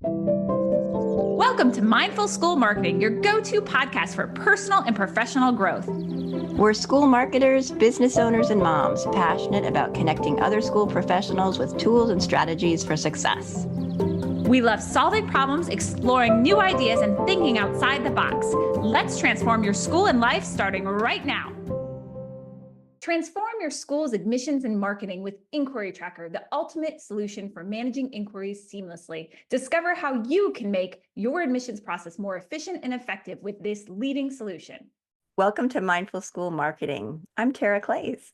Welcome to Mindful School Marketing, your go-to podcast for personal and professional growth. We're school marketers, business owners, and moms passionate about connecting other school professionals with tools and strategies for success. We love solving problems, exploring new ideas, and thinking outside the box. Let's transform your school and life starting right now. Transform your school's admissions and marketing with Inquiry Tracker, the ultimate solution for managing inquiries seamlessly. Discover how you can make your admissions process more efficient and effective with this leading solution. Welcome to Mindful School Marketing. I'm Tara Clays.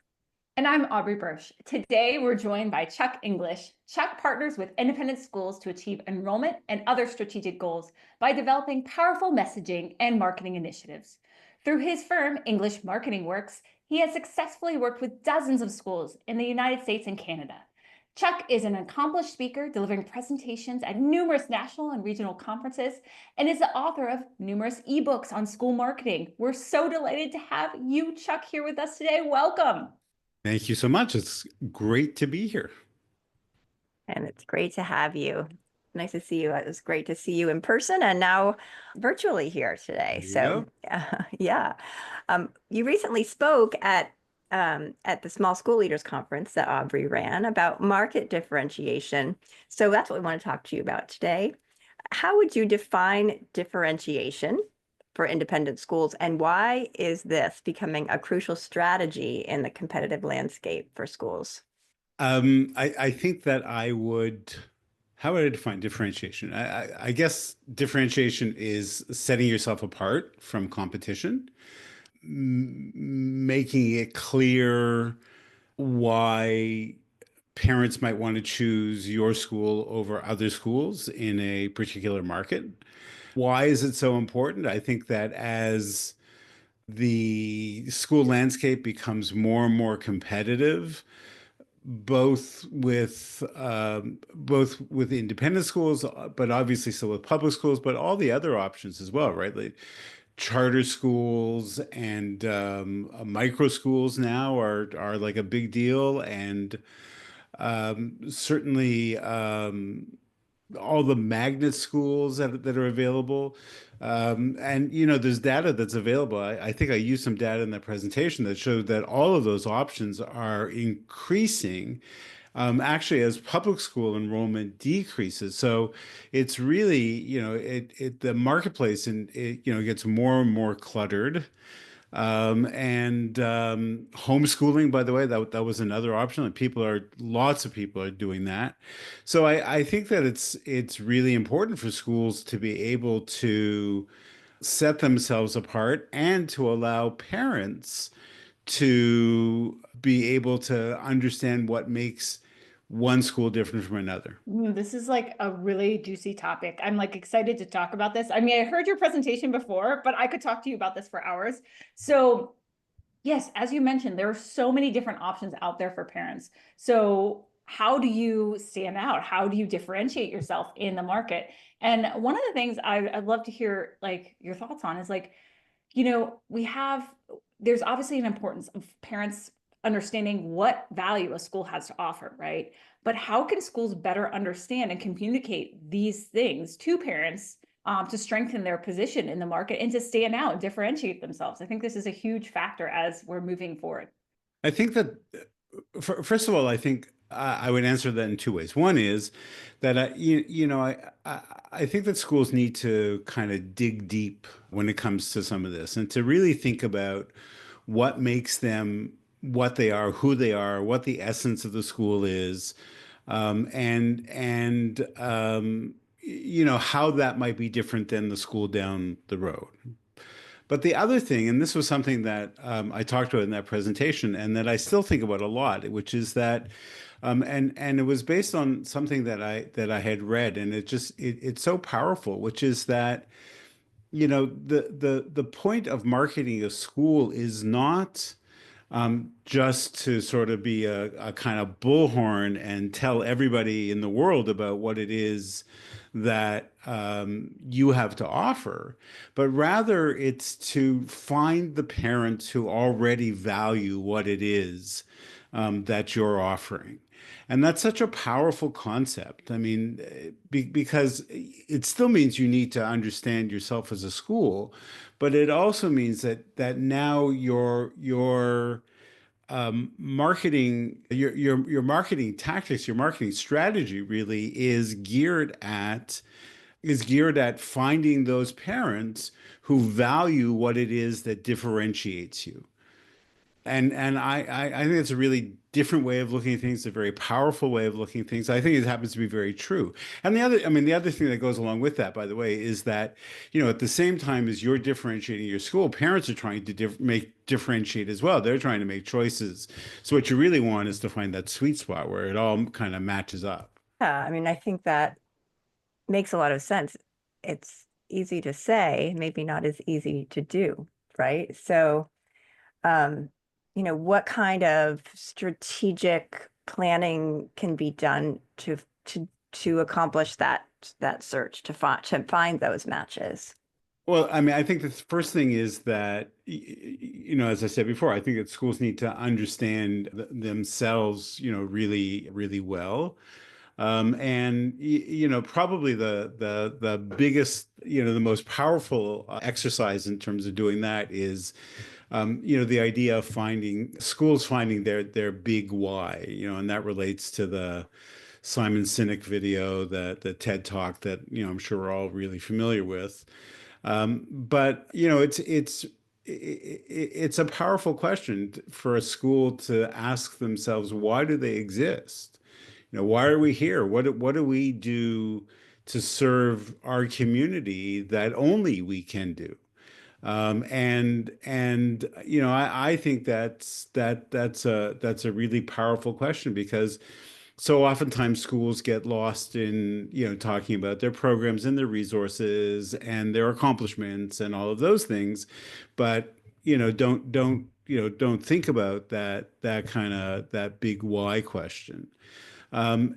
And I'm Aubrey Bursch. Today, we're joined by Chuck English. Chuck partners with independent schools to achieve enrollment and other strategic goals by developing powerful messaging and marketing initiatives. Through his firm, English Marketing Works, he has successfully worked with dozens of schools in the United States and Canada. Chuck is an accomplished speaker, delivering presentations at numerous national and regional conferences, and is the author of numerous ebooks on school marketing. We're so delighted to have you, Chuck, here with us today. Welcome. Thank you so much. It's great to be here. And it's great to have you. Nice to see you. It was great to see you in person and now virtually here today. So yeah. You recently spoke at the Small School Leaders Conference that Aubrey ran about market differentiation. So that's what we want to talk to you about today. How would you define differentiation for independent schools, and why is this becoming a crucial strategy in the competitive landscape for schools? I think that how would I define differentiation? I guess differentiation is setting yourself apart from competition, making it clear why parents might want to choose your school over other schools in a particular market. Why is it so important? I think that as the school landscape becomes more and more competitive, both with independent schools, but obviously still with public schools, but all the other options as well, right? Like charter schools and micro schools now are like a big deal, and certainly all the magnet schools that are available. And, there's data that's available. I think I used some data in that presentation that showed that all of those options are increasing, actually, as public school enrollment decreases. So it's really, the marketplace gets more and more cluttered. And homeschooling, by the way, that was another option. Like lots of people are doing that. So I think that it's really important for schools to be able to set themselves apart and to allow parents to be able to understand what makes one school different from another. This is like a really juicy topic. I'm like excited to talk about this. I mean, I heard your presentation before, but I could talk to you about this for hours. So yes, as you mentioned, there are so many different options out there for parents. So how do you stand out? How do you differentiate yourself in the market? And one of the things I'd love to hear like your thoughts on is like, there's obviously an importance of parents understanding what value a school has to offer, right? But how can schools better understand and communicate these things to parents to strengthen their position in the market and to stand out and differentiate themselves? I think this is a huge factor as we're moving forward. I think that, first of all, I think I would answer that in two ways. One is that I think that schools need to kind of dig deep when it comes to some of this, and to really think about what makes them what they are, who they are, what the essence of the school is, and how that might be different than the school down the road. But the other thing, and this was something that I talked about in that presentation, and that I still think about a lot, which is that, and it was based on something that I had read, and it's so powerful, which is that, the point of marketing a school is not just to sort of be a kind of bullhorn and tell everybody in the world about what it is that you have to offer, but rather it's to find the parents who already value what it is that you're offering. And that's such a powerful concept. I mean, because it still means you need to understand yourself as a school, but it also means that now your marketing tactics, your marketing strategy really is geared at finding those parents who value what it is that differentiates you. And I think it's a really different way of looking at things, a very powerful way of looking at things. I think it happens to be very true. And the other thing that goes along with that, by the way, is that, at the same time as you're differentiating your school, parents are trying to differentiate as well. They're trying to make choices. So what you really want is to find that sweet spot where it all kind of matches up. Yeah, I mean, I think that makes a lot of sense. It's easy to say, maybe not as easy to do, right? So, um, what kind of strategic planning can be done to accomplish that search to find those matches? Well, I mean, I think the first thing is that, as I said before, I think that schools need to understand themselves, really, really well. And probably the biggest, the most powerful exercise in terms of doing that is, the idea of finding their big why, and that relates to the Simon Sinek video, the TED Talk that I'm sure we're all really familiar with. But it's a powerful question for a school to ask themselves, why do they exist? Why are we here? What do we do to serve our community that only we can do? And I think that's a really powerful question because so oftentimes schools get lost in, talking about their programs and their resources and their accomplishments and all of those things, but don't think about that big why question. And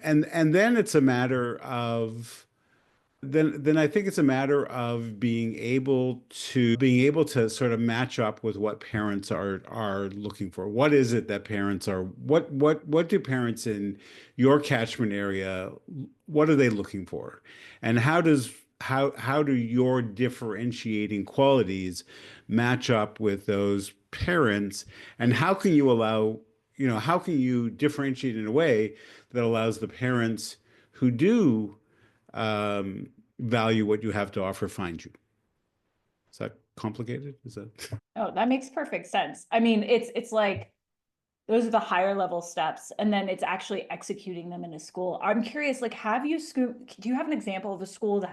then I think it's a matter of being able to sort of match up with what parents are looking for. What is it that parents are what do parents in your catchment area, what are they looking for? And how do your differentiating qualities match up with those parents? And how can you differentiate in a way that allows the parents who do value what you have to offer find you? Is that complicated? Is that? Oh, that makes perfect sense. I mean, it's like those are the higher level steps, and then it's actually executing them in a school. I'm curious, like, do you have an example of a school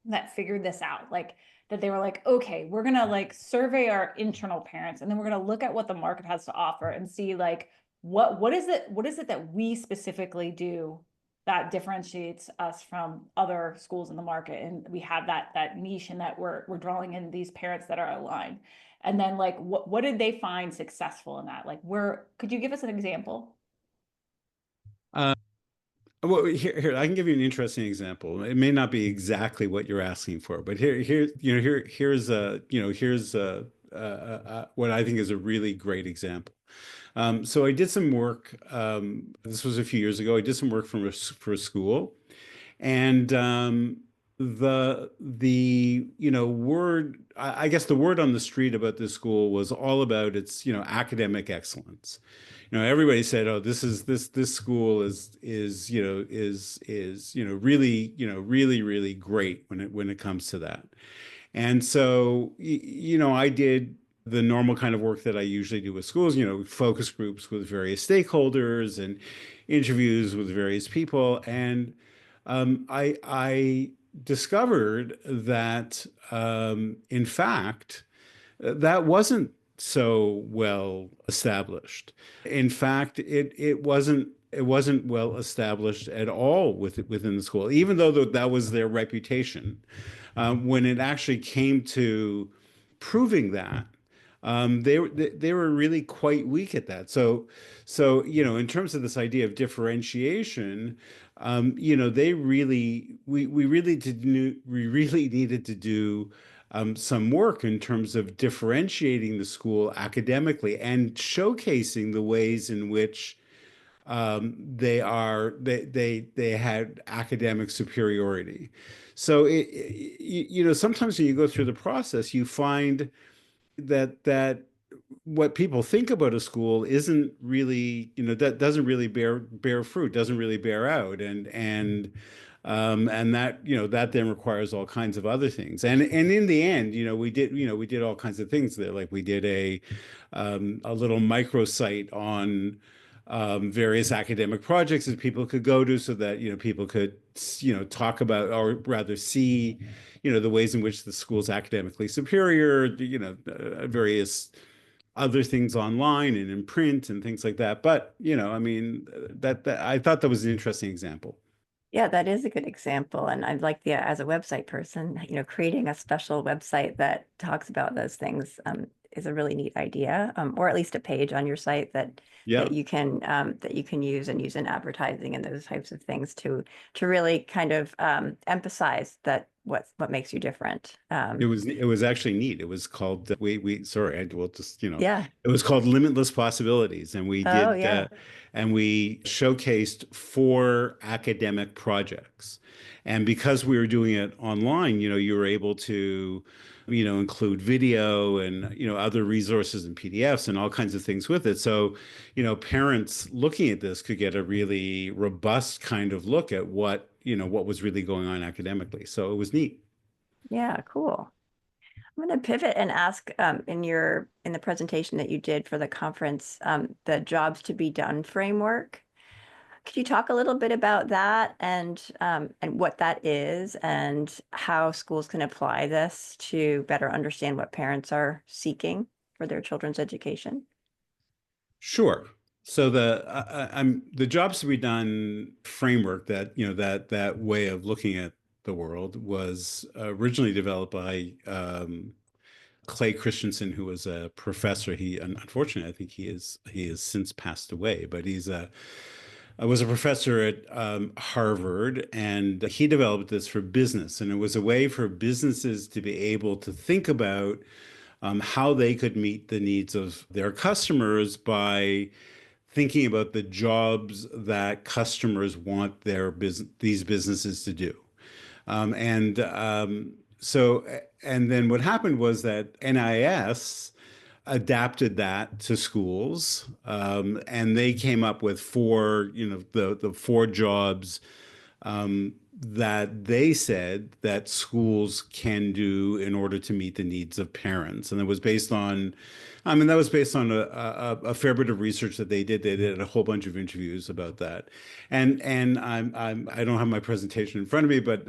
that figured this out? Like that they were like, okay, we're gonna like survey our internal parents, and then we're gonna look at what the market has to offer and see like what is it that we specifically do that differentiates us from other schools in the market, and we have that niche, and that we're drawing in these parents that are aligned. And then like what did they find successful in that? Like where could you give us an example? Uh, well, here I can give you an interesting example. It may not be exactly what you're asking for, but here's what I think is a really great example. So I did some work. This was a few years ago. I did some work for a school, and the word, I guess the word on the street about this school was all about its academic excellence. Everybody said, oh, this school is really really really great when it comes to that. And so I did the normal kind of work that I usually do with schools, focus groups with various stakeholders and interviews with various people. And I discovered that, in fact, that wasn't so well established. In fact, it wasn't well established at all within the school, even though that was their reputation. When it actually came to proving that, they were really quite weak at that. So in terms of this idea of differentiation, we really needed to do some work in terms of differentiating the school academically and showcasing the ways in which they had academic superiority. So sometimes when you go through the process, you find that what people think about a school isn't really, that doesn't really bear fruit, doesn't really bear out, and that that then requires all kinds of other things. And in the end, we did all kinds of things there. Like we did a little microsite on various academic projects that people could go to, so that people could talk about, or rather see the ways in which the school's academically superior, various other things online and in print and things like that. But I mean, that I thought that was an interesting example. Yeah, that is a good example. And I'd like the, as a website person, creating a special website that talks about those things is a really neat idea, or at least a page on your site that Yeah. that you can use and use in advertising and those types of things to really kind of emphasize that what makes you different. It was actually neat. It was called we sorry, I will just Yeah. it was called Limitless Possibilities, and we Oh, did yeah. and we showcased 4 academic projects. And because we were doing it online, you were able to include video and other resources and PDFs and all kinds of things with it. So parents looking at this could get a really robust kind of look at what was really going on academically. So it was neat. Yeah, cool. I'm going to pivot and ask in the presentation that you did for the conference, the jobs to be done framework. Could you talk a little bit about that and what that is and how schools can apply this to better understand what parents are seeking for their children's education? Sure. So the jobs to be done framework, that that way of looking at the world, was originally developed by Clay Christensen, who was a professor. He unfortunately, I think he is since passed away, but he's a was a professor at Harvard, and he developed this for business, and it was a way for businesses to be able to think about how they could meet the needs of their customers by thinking about the jobs that customers want these businesses to do. And so, and then what happened was that NIS adapted that to schools, and they came up with 4, the 4 jobs that they said that schools can do in order to meet the needs of parents. And it was based on, that was based on a fair bit of research that they did. They did a whole bunch of interviews about that. And I don't have my presentation in front of me, but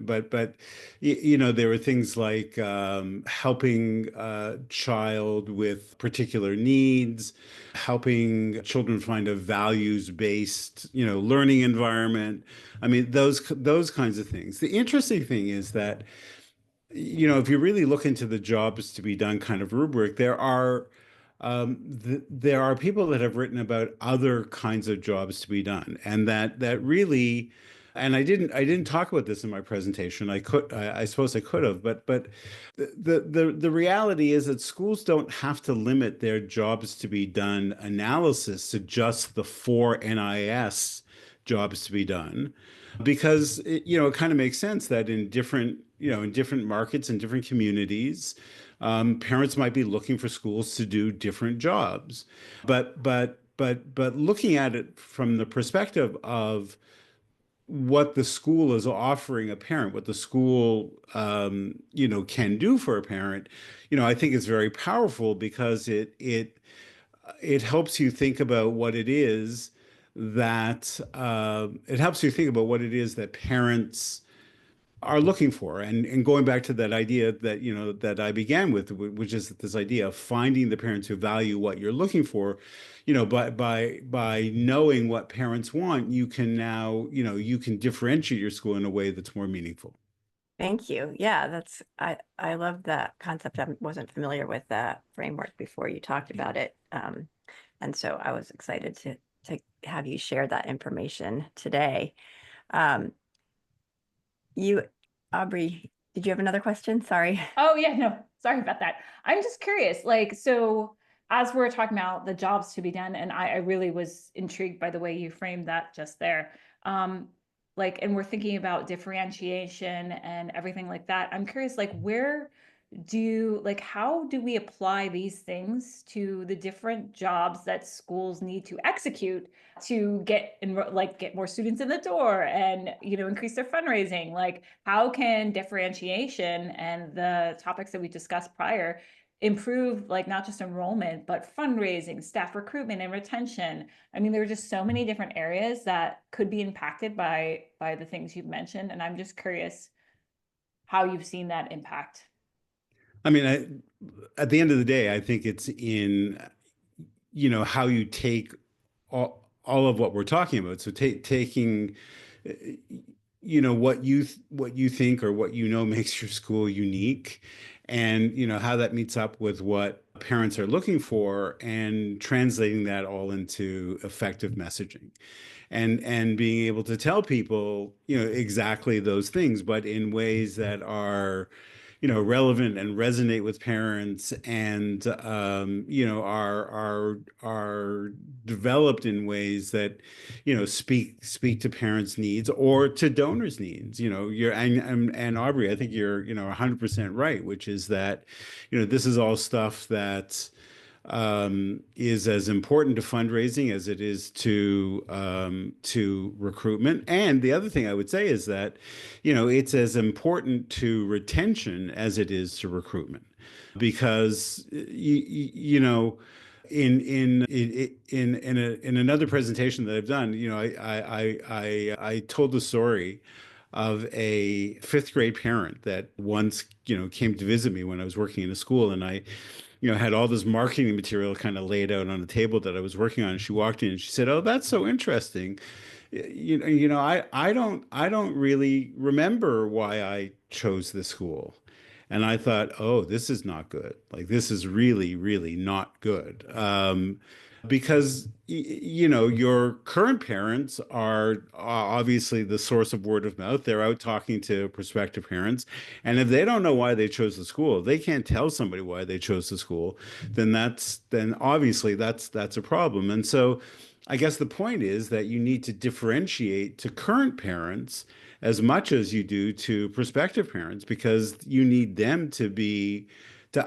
there were things like helping a child with particular needs, helping children find a values-based, learning environment. I mean, those kinds of things. The interesting thing is that, if you really look into the jobs to be done kind of rubric, there are people that have written about other kinds of jobs to be done, and that really, and I didn't talk about this in my presentation. I suppose I could have, but the reality is that schools don't have to limit their jobs to be done analysis to just the 4 NIS jobs to be done, because it kind of makes sense that in different markets and different communities, parents might be looking for schools to do different jobs. But looking at it from the perspective of what the school is offering a parent, what the school can do for a parent, I think it's very powerful, because it helps you think about what it is that parents are looking for. And going back to that idea that that I began with, which is this idea of finding the parents who value what you're looking for. By knowing what parents want, you can now you can differentiate your school in a way that's more meaningful. Thank you. Yeah, I love that concept. I wasn't familiar with that framework before you talked about it. And so I was excited to have you share that information today. Um, you, Aubrey, did you have another question? Sorry. Oh yeah, no, sorry about that. I'm just curious, like, so as we're talking about the jobs to be done, and I really was intrigued by the way you framed that just there. Like, and we're thinking about differentiation and everything like that. I'm curious, like, how do we apply these things to the different jobs that schools need to execute to get more students in the door and, increase their fundraising? Like, how can differentiation and the topics that we discussed prior improve, like, not just enrollment, but fundraising, staff recruitment and retention? I mean, there are just so many different areas that could be impacted by the things you've mentioned, and I'm just curious how you've seen that impact. I mean, at the end of the day, I think it's in, how you take all of what we're talking about. So taking, uh, what you think or what makes your school unique, and how that meets up with what parents are looking for, and translating that all into effective messaging, and being able to tell people, exactly those things, but in ways that are, relevant and resonate with parents, and are developed in ways that, speak to parents' needs or to donors' needs. You're and Aubrey, I think you're 100% right, which is that, this is all stuff that is as important to fundraising as it is to recruitment. And the other thing I would say is that, it's as important to retention as it is to recruitment, because in another presentation that I've done, I told the story of a fifth grade parent that once, came to visit me when I was working in a school, and I, had all this marketing material kind of laid out on the table that I was working on. And she walked in and she said, "Oh, that's so interesting. I don't really remember why I chose this school." And I thought, "Oh, this is not good. Like, this is really, really not good." Because your current parents are obviously the source of word of mouth. They're out talking to prospective parents, and if they don't know why they chose the school, they can't tell somebody why they chose the school. Then obviously that's a problem. And so, I guess the point is that you need to differentiate to current parents as much as you do to prospective parents, because you need them to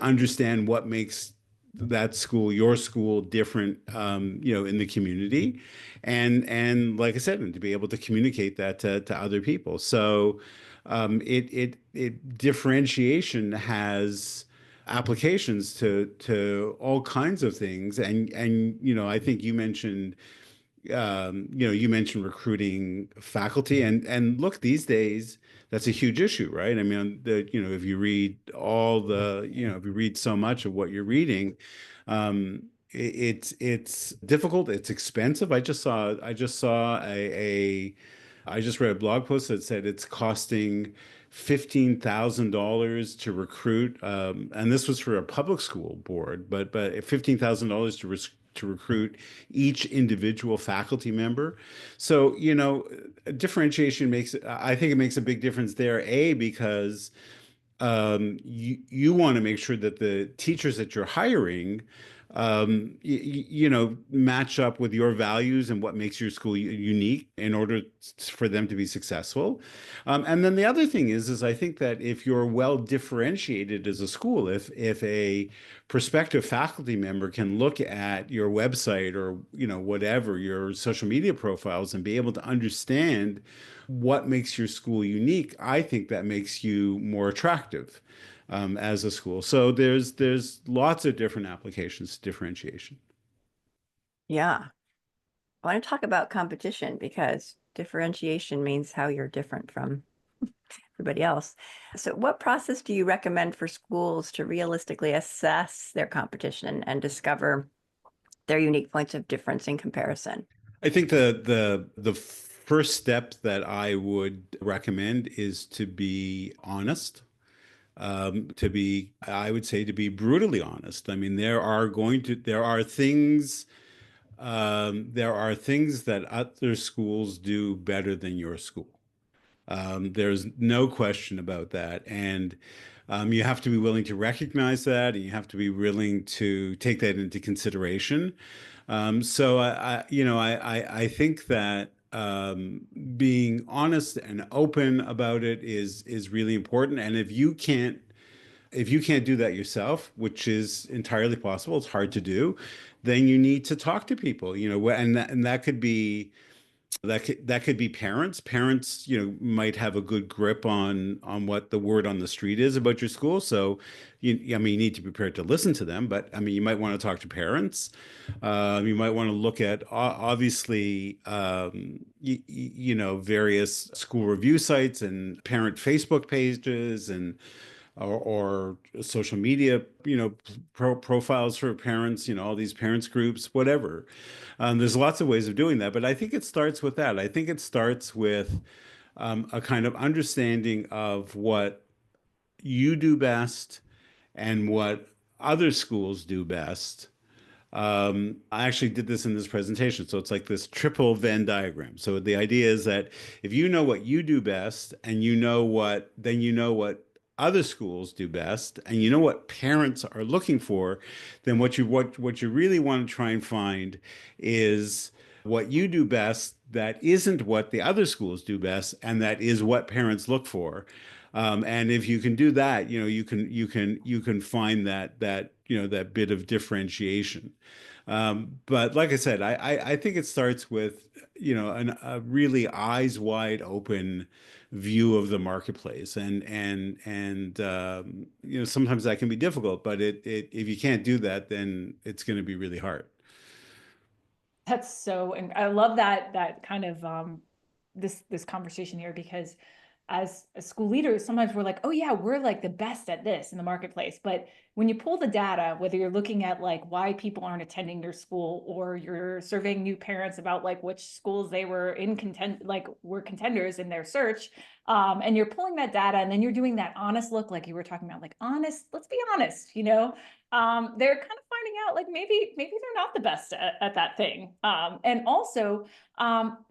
understand what makes that school, your school, different, in the community, and like I said, and to be able to communicate that to other people. So, it differentiation has applications to all kinds of things, and I think you mentioned recruiting faculty, and look, these days that's a huge issue, right? I mean, if you read if you read so much of what you're reading, it's difficult, it's expensive. I just read a blog post that said it's costing $15,000 to recruit, and this was for a public school board, but $15,000 to recruit each individual faculty member. So, differentiation I think it makes a big difference there, because you want to make sure that the teachers that you're hiring, match up with your values and what makes your school unique in order for them to be successful. And then the other thing is I think that if you're well differentiated as a school, if a prospective faculty member can look at your website, or whatever, your social media profiles, and be able to understand what makes your school unique, I think that makes you more attractive, as a school. So there's lots of different applications to differentiation. Yeah. I want to talk about competition, because differentiation means how you're different from everybody else. So what process do you recommend for schools to realistically assess their competition and discover their unique points of difference in comparison? I think the first step that I would recommend is to be honest. I would say, to be brutally honest. I mean, there are things that other schools do better than your school. There's no question about that. And you have to be willing to recognize that, and you have to be willing to take that into consideration. So I think that being honest and open about it is really important. And if you can't do that yourself, which is entirely possible, it's hard to do, then you need to talk to people, and that could be that could be parents. Parents, might have a good grip on what the word on the street is about your school. So, you need to be prepared to listen to them. But I mean, you might want to talk to parents. You might want to look at obviously, various school review sites and parent Facebook pages and or social media, profiles for parents, all these parents groups, whatever. There's lots of ways of doing that, but I think it starts with that. I think it starts with a kind of understanding of what you do best and what other schools do best. I actually did this in this presentation. So it's like this triple Venn diagram. So the idea is that if you know what you do best and then you know what other schools do best and you know what parents are looking for, then what you really want to try and find is what you do best that isn't what the other schools do best and that is what parents look for. And if you can do that, you can find that bit of differentiation. But like I said, I think it starts with a really eyes wide open view of the marketplace, and sometimes that can be difficult. But if you can't do that, then it's going to be really hard. That's so, and I love that kind of this conversation here, because as a school leaders, sometimes we're like, oh yeah, we're like the best at this in the marketplace. But when you pull the data, whether you're looking at like why people aren't attending your school, or you're surveying new parents about like which schools they were were contenders in their search, and you're pulling that data, and then you're doing that honest look, like you were talking about, like honest, let's be honest, they're kind of finding out like maybe they're not the best at that thing. And also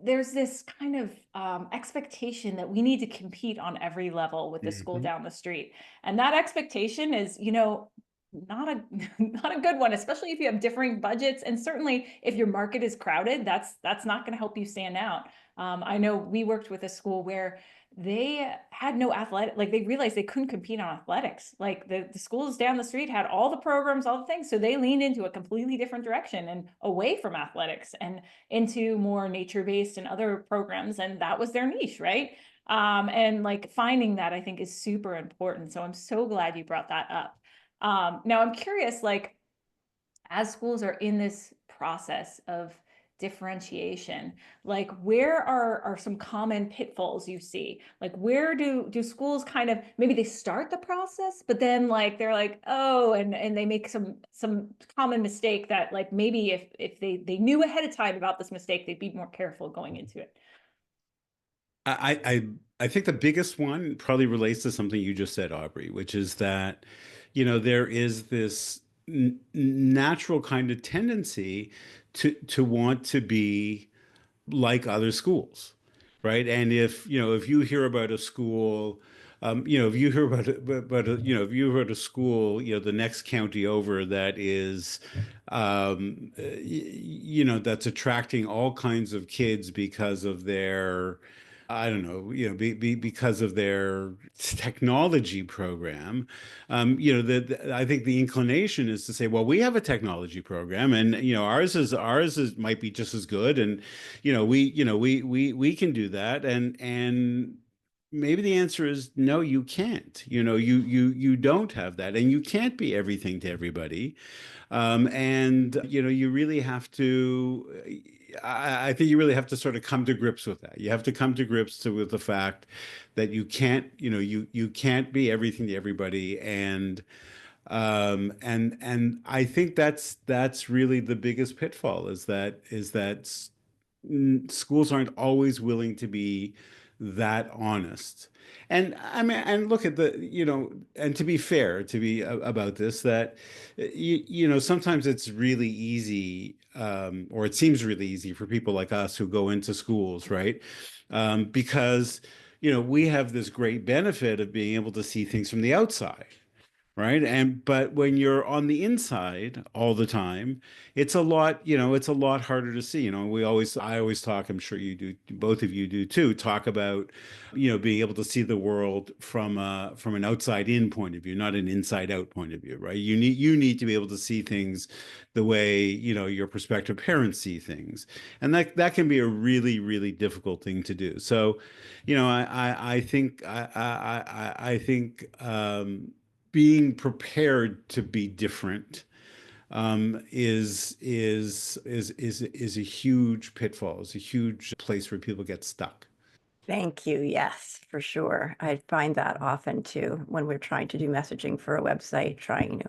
there's this kind of expectation that we need to compete on every level with the school Mhm. down the street. And that expectation is, not a not a good one, especially if you have differing budgets. And certainly if your market is crowded, that's not going to help you stand out. I know we worked with a school where they had no athletic, like they realized they couldn't compete on athletics. Like the schools down the street had all the programs, all the things. So they leaned into a completely different direction and away from athletics and into more nature-based and other programs. And that was their niche, right? And like finding that, I think, is super important. So I'm so glad you brought that up. Now I'm curious, like, as schools are in this process of differentiation, like where are some common pitfalls you see? Like where do schools kind of, maybe they start the process, but then like they're like, oh, and they make some common mistake that like maybe if they knew ahead of time about this mistake, they'd be more careful going into it. I think the biggest one probably relates to something you just said, Aubrey, which is that, there is this natural kind of tendency to want to be like other schools, right? And if you hear about a school, if you hear if you heard a school, the next county over that is, that's attracting all kinds of kids because of their, I don't know, because of their technology program. I think the inclination is to say, well, we have a technology program, and ours is might be just as good, and we can do that, and maybe the answer is no, you can't. You don't have that, and you can't be everything to everybody. And you really have to. I think you really have to sort of come to grips with that. You have to come to grips with the fact that you can't be everything to everybody, and I think that's really the biggest pitfall is that schools aren't always willing to be that honest. And I mean, and look at and to be fair, about this, that sometimes it's really easy, or it seems really easy for people like us who go into schools, right? Because we have this great benefit of being able to see things from the outside, right? But when you're on the inside all the time, it's a lot harder to see. I always talk, I'm sure you do, both of you do too, talk about, being able to see the world from an outside in point of view, not an inside out point of view, right? You need to be able to see things the way, your prospective parents see things. And that can be a really, really difficult thing to do. So, I think being prepared to be different is a huge pitfall. It's a huge place where people get stuck. Thank you. Yes, for sure. I find that often too when we're trying to do messaging for a website, trying,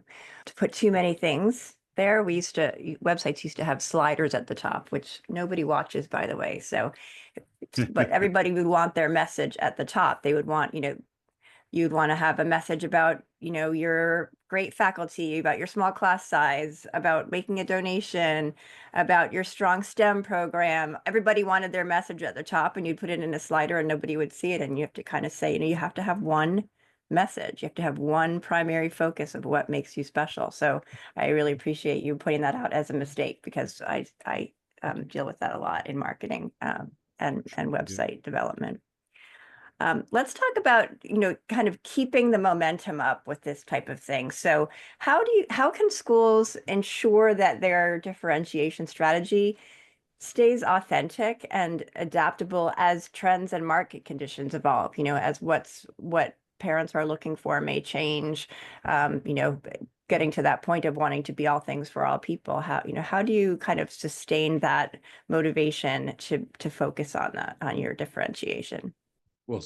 to put too many things there. Websites used to have sliders at the top, which nobody watches, by the way. So, but everybody would want their message at the top. They would want, you'd want to have a message about, your great faculty, about your small class size, about making a donation, about your strong STEM program. Everybody wanted their message at the top, and you'd put it in a slider and nobody would see it. And you have to kind of say, you have to have one message. You have to have one primary focus of what makes you special. So I really appreciate you pointing that out as a mistake, because I deal with that a lot in marketing and website development. Let's talk about, kind of keeping the momentum up with this type of thing. So how can schools ensure that their differentiation strategy stays authentic and adaptable as trends and market conditions evolve, as what parents are looking for may change, getting to that point of wanting to be all things for all people. How do you kind of sustain that motivation to focus on that, on your differentiation? Well,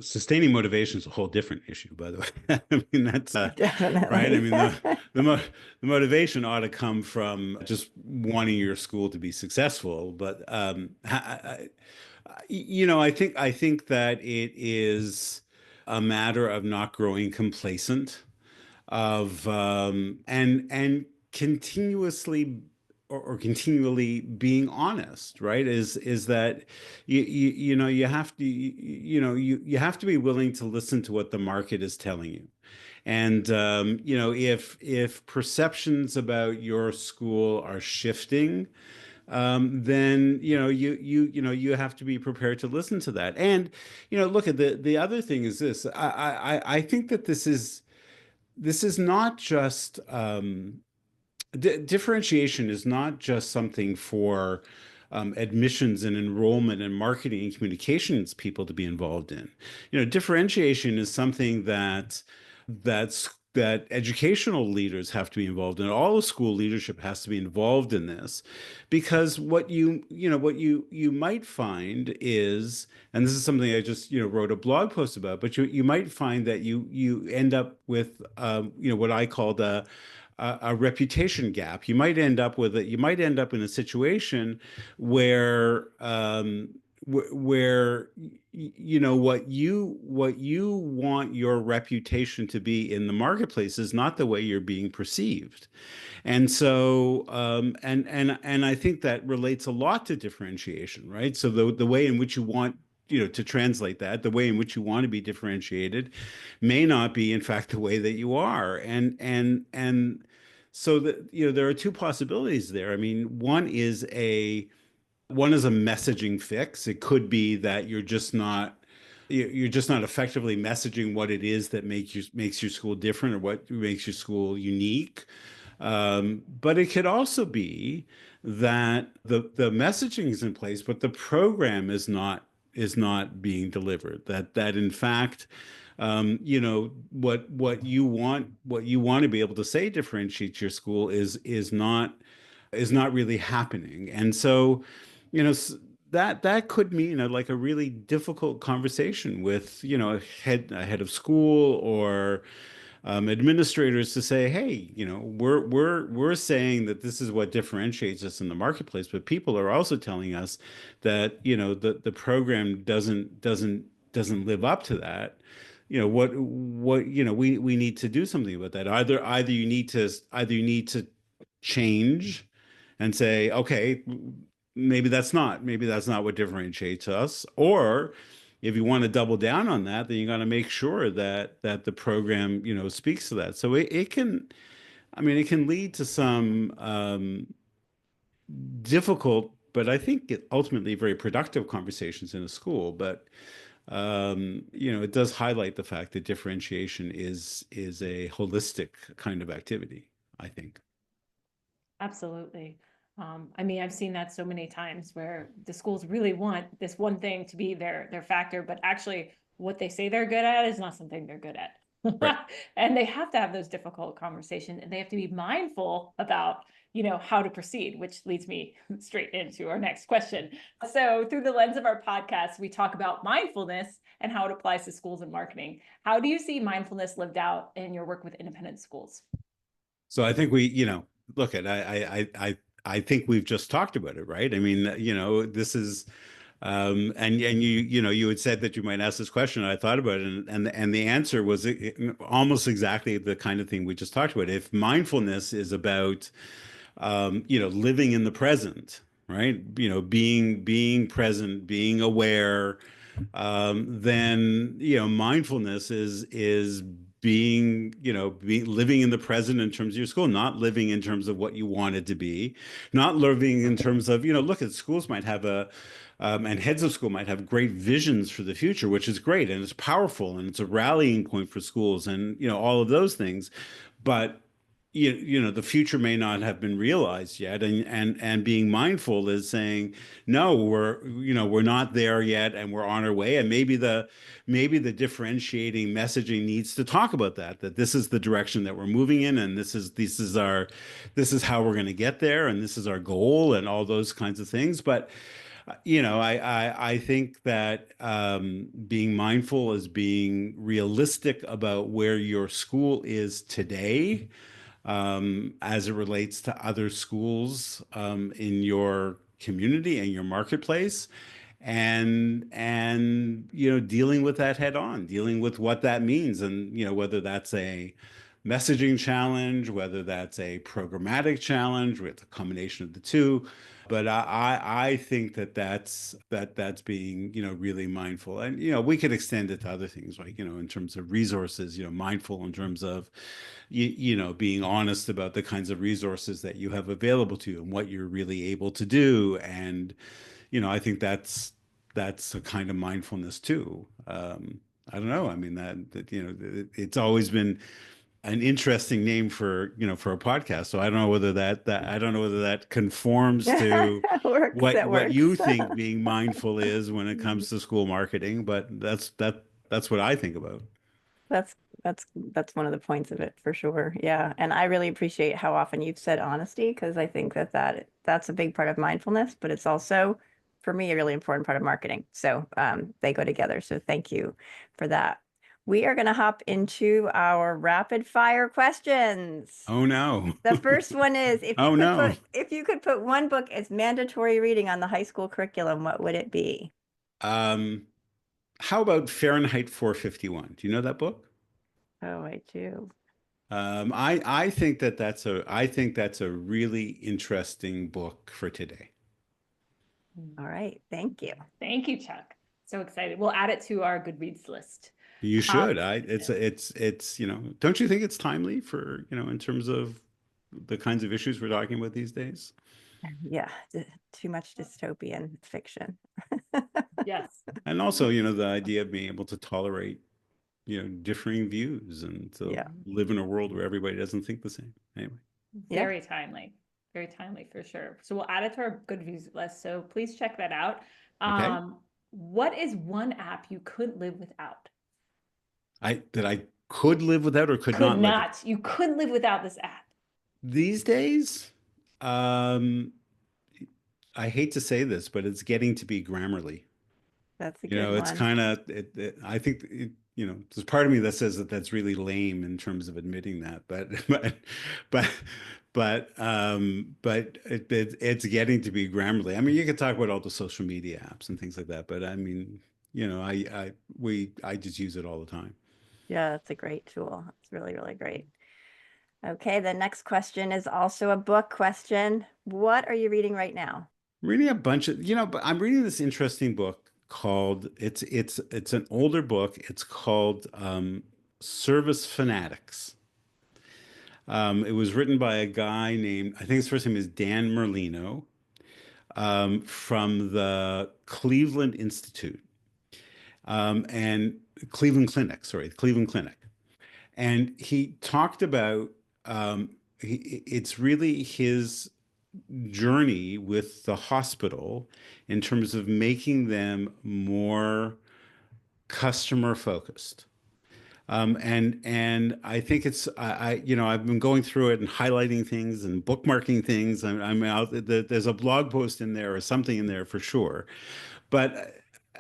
sustaining motivation is a whole different issue, by the way. I mean, that's right. I Definitely. mean, the motivation ought to come from just wanting your school to be successful. But I think that it is a matter of not growing complacent, of and continuously or continually being honest, right? Is that you have to you have to be willing to listen to what the market is telling you. And if perceptions about your school are shifting, then you have to be prepared to listen to that. And look at the other thing is this. I think that this is not just differentiation is not just something for admissions and enrollment and marketing and communications people to be involved in. Differentiation is something that educational leaders have to be involved in. All the school leadership has to be involved in this, because what you might find is, and this is something I just wrote a blog post about, but you might find that you end up with what I called a reputation gap. You might end up with it. You might end up in a situation where what you want your reputation to be in the marketplace is not the way you're being perceived. And so and I think that relates a lot to differentiation, right? So the way in which you want to translate that, the way in which you want to be differentiated may not be in fact the way that you are. And so that there are two possibilities there. I mean, one is a messaging fix. It could be that you're just not effectively messaging what it is that makes your school different, or what makes your school unique. But it could also be that the messaging is in place, but the program is not being delivered. That in fact, what you want to be able to say differentiates your school is not really happening. And so, that could mean like a really difficult conversation with a head of school or administrators to say, hey, we're saying that this is what differentiates us in the marketplace, but people are also telling us that the program doesn't live up to that. We need to do something about that. Either you need to change and say, okay, maybe that's not what differentiates us, or if you want to double down on that, then you got to make sure that the program, speaks to that. So it can, I mean, it can lead to some difficult, but I think ultimately very productive conversations in a school. But it does highlight the fact that differentiation is a holistic kind of activity, I think. Absolutely. I mean, I've seen that so many times where the schools really want this one thing to be their factor, but actually what they say they're good at is not something they're good at. Right. And they have to have those difficult conversations, and they have to be mindful about, how to proceed, which leads me straight into our next question. So through the lens of our podcast, we talk about mindfulness and how it applies to schools and marketing. How do you see mindfulness lived out in your work with independent schools? So I think look at I think we've just talked about it, right? I mean, this is and you had said that you might ask this question. I thought about it, and the answer was almost exactly the kind of thing we just talked about. If mindfulness is about living in the present, right? Being present, being aware, then mindfulness is being living in the present in terms of your school, not living in terms of what you want it to be, not living in terms of look at schools might have and heads of school might have great visions for the future, which is great and it's powerful and it's a rallying point for schools and all of those things, but the future may not have been realized yet, and being mindful is saying no, we're not there yet and we're on our way, and maybe the differentiating messaging needs to talk about that this is the direction that we're moving in, and this is how we're going to get there, and this is our goal, and all those kinds of things. But I think that being mindful is being realistic about where your school is today, as it relates to other schools in your community and your marketplace, and dealing with that head on, dealing with what that means, and whether that's a messaging challenge, whether that's a programmatic challenge, with a combination of the two. But I think that's being really mindful, and we could extend it to other things, like in terms of resources, mindful in terms of being honest about the kinds of resources that you have available to you and what you're really able to do. And, I think that's a kind of mindfulness too. I don't know. I mean, it's always been an interesting name for a podcast. So I don't know whether I don't know whether that conforms to That works. That what works. you think being mindful is when it comes to school marketing, but that's what I think about. That's that's one of the points of it for sure. Yeah. And I really appreciate how often you've said honesty, because I think that's a big part of mindfulness, but it's also for me a really important part of marketing. So they go together. So thank you for that. We are going to hop into our rapid fire questions. Oh no. The first one is Oh no. if you could put one book as mandatory reading on the high school curriculum, what would it be? Um, how about Fahrenheit 451? Do you know that book? Oh, I do. I think that's a really interesting book for today. All right. Thank you. Thank you, Chuck. So excited. We'll add it to our Goodreads list. You should. It's don't you think it's timely for, in terms of the kinds of issues we're talking about these days? Yeah, too much dystopian fiction. Yes. And also, the idea of being able to tolerate, differing views and to Yeah. live in a world where everybody doesn't think the same. Anyway. Yeah. Very timely. Very timely for sure. So we'll add it to our Goodreads list. So please check that out. Okay. What is one app you couldn't live without? I could live without or could not live with. You couldn't live without this app. These days, I hate to say this, but it's getting to be Grammarly. That's a good It's one. kind of, I think, there's part of me that says that that's really lame in terms of admitting that, but, but, it's getting to be Grammarly. I mean, you could talk about all the social media apps and things like that, but I mean, I just use it all the time. Yeah, that's a great tool. It's really, really great. Okay, the next question is also a book question. What are you reading right now? I'm reading a bunch of, but I'm reading this interesting book called it's an older book. It's called Service Fanatics. It was written by a guy named, I think his first name is Dan Merlino, from the Cleveland Institute, and Cleveland Clinic, sorry, Cleveland Clinic. And he talked about it's really his journey with the hospital in terms of making them more customer focused. And I think it's I've been going through it and highlighting things and bookmarking things. I'm out. There's a blog post in there or something in there for sure, but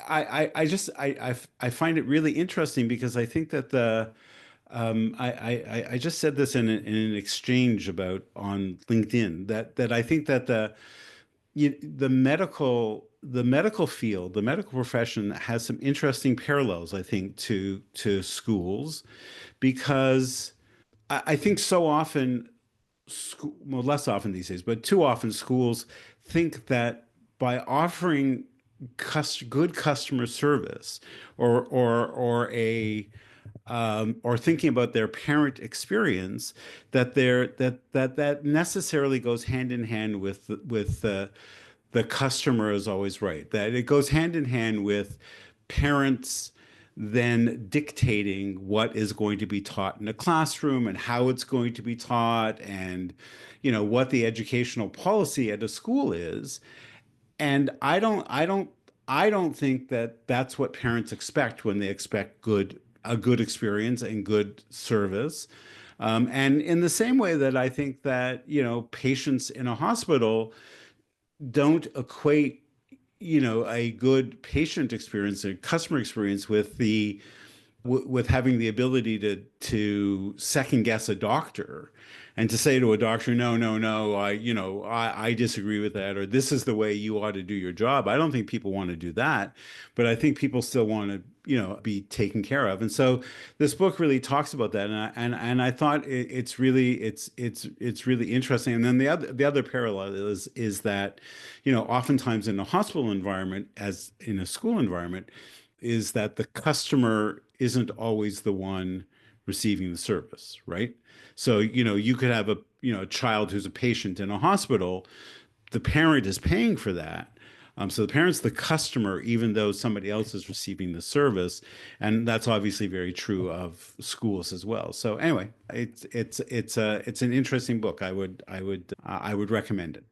I find it really interesting because I think that I just said this in an exchange about on LinkedIn that I think that the medical field, the medical profession has some interesting parallels, I think, to schools, because I think so often, well, less often these days, but too often schools think that by offering good customer service or thinking about their parent experience, that necessarily goes hand in hand with the customer is always right. That it goes hand in hand with parents then dictating what is going to be taught in a classroom and how it's going to be taught, and what the educational policy at a school is. And I don't think that that's what parents expect when they expect a good experience and good service. And in the same way that I think that, patients in a hospital don't equate, a good patient experience, a customer experience with having the ability to second guess a doctor and to say to a doctor, no, no, no, I disagree with that, or this is the way you ought to do your job. I don't think people want to do that, but I think people still want to, be taken care of. And so this book really talks about that, and I thought it's really interesting. And then the other parallel is that, oftentimes in a hospital environment, as in a school environment, is that the customer isn't always the one receiving the service, right? So, you could have a child who's a patient in a hospital. The parent is paying for that. So the parent's the customer, even though somebody else is receiving the service, and that's obviously very true of schools as well. So anyway, it's an interesting book. I would recommend it.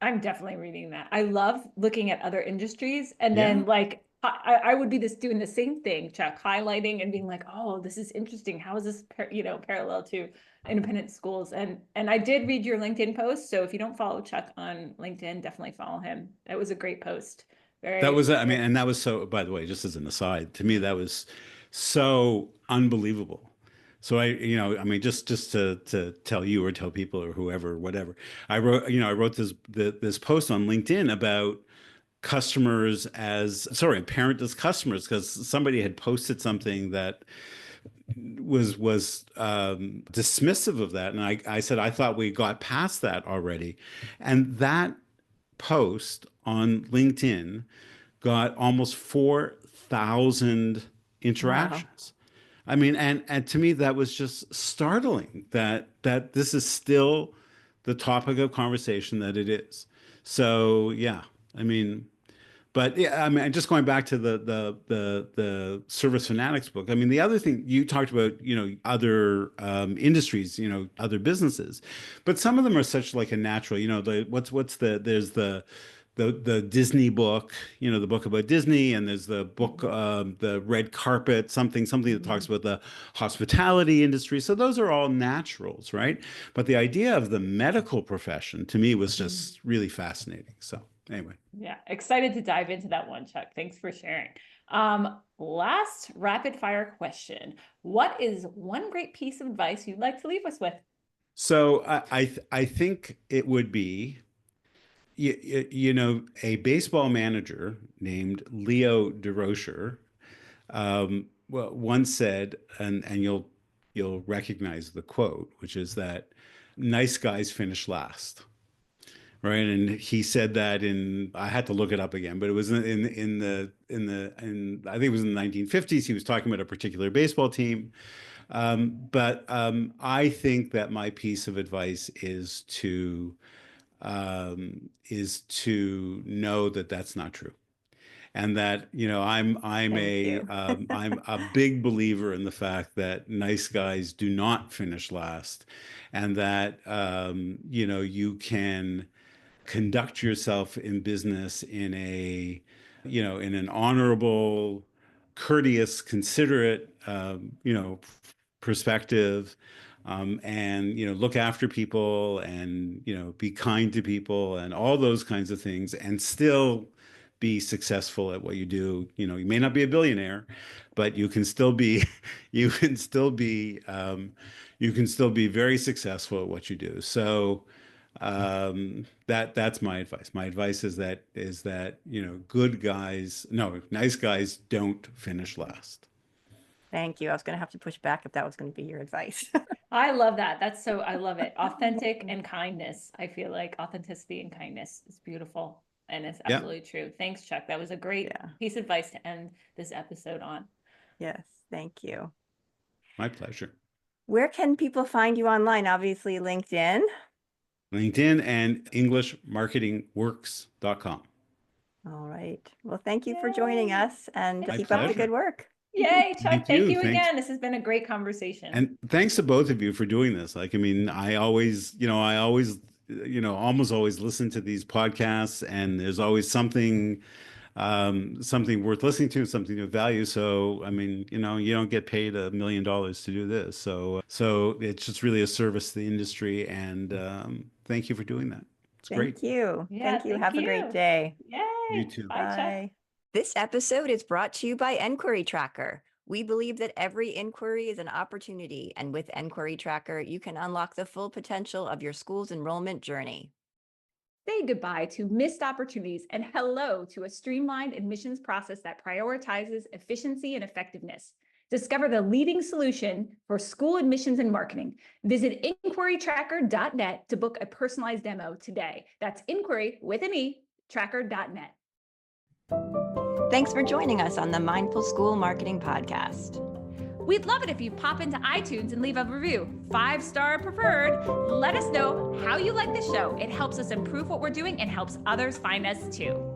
I'm definitely reading that. I love looking at other industries, and Yeah. then like I would be doing the same thing, Chuck, highlighting and being like, oh, this is interesting. How is this parallel to independent schools? And I did read your LinkedIn post. So if you don't follow Chuck on LinkedIn, definitely follow him. That was a great post. That Very, was, I mean, very and that was so, by the way, just as an aside, to me, that was so unbelievable. So I mean, just to tell you or tell people or whoever, whatever, I wrote this post on LinkedIn about parent as customers, because somebody had posted something that was dismissive of that, and I said I thought we got past that already, and that post on LinkedIn got almost 4,000 Wow. interactions. I mean, and to me that was just startling that this is still the topic of conversation that it is. So yeah, I mean, but yeah, I mean, just going back to the Service Fanatics book. I mean, the other thing you talked about, other industries, other businesses, but some of them are such like a natural. There's the Disney book, the book about Disney, and there's the book, the Red Carpet, something that talks Mhm. about the hospitality industry. So those are all naturals, right? But the idea of the medical profession to me was Mhm. just really fascinating. So anyway. Yeah, excited to dive into that one, Chuck. Thanks for sharing. Last rapid fire question. What is one great piece of advice you'd like to leave us with? So I think it would be a baseball manager named Leo DeRocher, well, once said, and you'll recognize the quote, which is that nice guys finish last. right? And he said that I had to look it up again, but it was in I think it was in the 1950s. He was talking about a particular baseball team. But I think that my piece of advice is to know that that's not true, and that Thank you. I'm a big believer in the fact that nice guys do not finish last, and that you can conduct yourself in business in an honorable, courteous, considerate, perspective, and look after people, and be kind to people, and all those kinds of things, and still be successful at what you do. You may not be a billionaire, but you can still be, you can still be, you can still be very successful at what you do. So that's my advice. My advice is that good guys, no, nice guys don't finish last. Thank you. I was going to have to push back if that was going to be your advice. I love that. I love it. Authentic and kindness. I feel like authenticity and kindness is beautiful. And it's Yeah. absolutely true. Thanks, Chuck. That was a great piece of advice to end this episode on. Yes, thank you. My pleasure. Where can people find you online? Obviously, LinkedIn. LinkedIn and EnglishMarketingWorks.com. All right. Well, thank you for joining us, and keep up the good work. Yay, Chuck. Thank you Thanks. again. This has been a great conversation. And thanks to both of you for doing this. Like, I mean, I always, almost always listen to these podcasts, and there's always something worth listening to, something of value. So, I mean, you don't get paid $1 million to do this. So it's just really a service to the industry. And thank you for doing that. It's great. Thank you. Yeah, thank you. Have a great day. Yay. You too. Bye, Chuck. This episode is brought to you by Enquiry Tracker. We believe that every inquiry is an opportunity, and with Enquiry Tracker, you can unlock the full potential of your school's enrollment journey. Say goodbye to missed opportunities and hello to a streamlined admissions process that prioritizes efficiency and effectiveness. Discover the leading solution for school admissions and marketing. Visit inquirytracker.net to book a personalized demo today. That's inquiry with an E, tracker.net. Thanks for joining us on the Mindful School Marketing Podcast. We'd love it if you pop into iTunes and leave a review, 5-star preferred. Let us know how you like the show. It helps us improve what we're doing and helps others find us too.